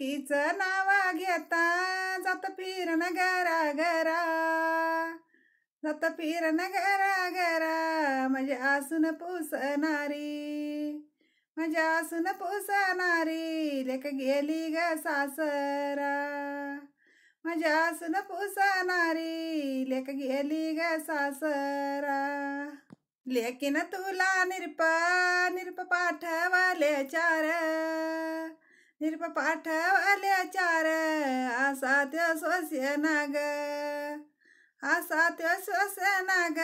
लेकीचं नाव घेता जात फिरन घरा घरा, जात फिरन घरा घरा, म्हणजे आसून पुसणारी, म्हणजे आसून पुसणारी लेक गेली ग सासरा, म्हणजे आसून पुसणारी लेक गेली ग सासरा. लेकीन तुला निरप पाठवले चार, निरप पाठवले चार, असा त्यो सोस्यना ग, असा त्यो सोस्यना ग,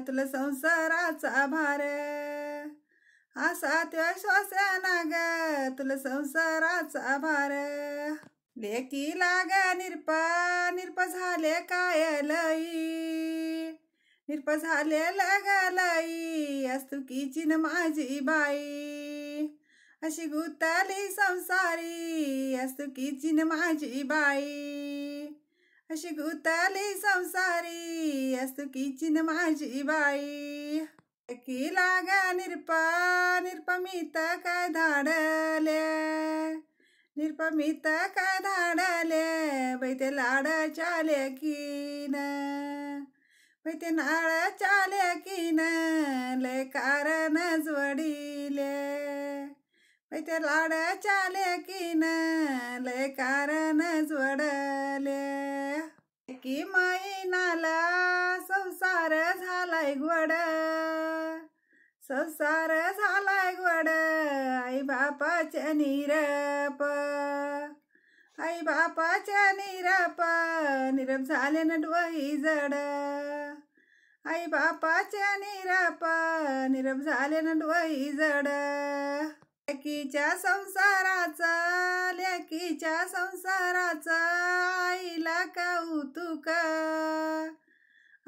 तुला संसाराचा भार, असा त्यो सोस्यना ग, तुला संसाराचा भार. लेकीला ग निरप झाले काय लई, निरप झाले लगलई, अस्तुकीची न माझी बाई, अशी गुताली संसारी, अस्तुकीची न माझी बाई, अशी गुताली संसारी, अस्तुकीची न माझी बाई. लेकीला ग निरप मीत काय धाडले, निरप मीत काय धाडले, बैते लाडाच्या लेकीन, बैते नाळाच्या लेकीन, लय कारण जोडिले, बैते लाडाच्या लेकीन, लय कारण जोडले. लेकी माईनाला संसार झालाय गोड, संसार झालाय गोड, आई बापाच्या निरप, आई बापाच्या निरप, निरप झाले न डोही जड, आई बापाच्या निरप, निरप झाले न डोही जड. लेकीच्या संसाराचा, लेकीच्या संसाराचा, आईला कौतुक,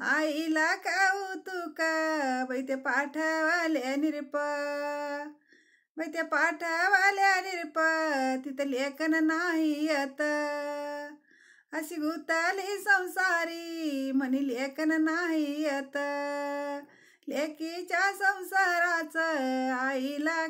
आईला कौतुक, बैते पाठवले निरप, बैते पाठवले निरप, तिथं लेखन नाही येत, अशी गुताली संसारी, म्हणी लेखन नाही येत. लेकीच्या संसाराचं आईला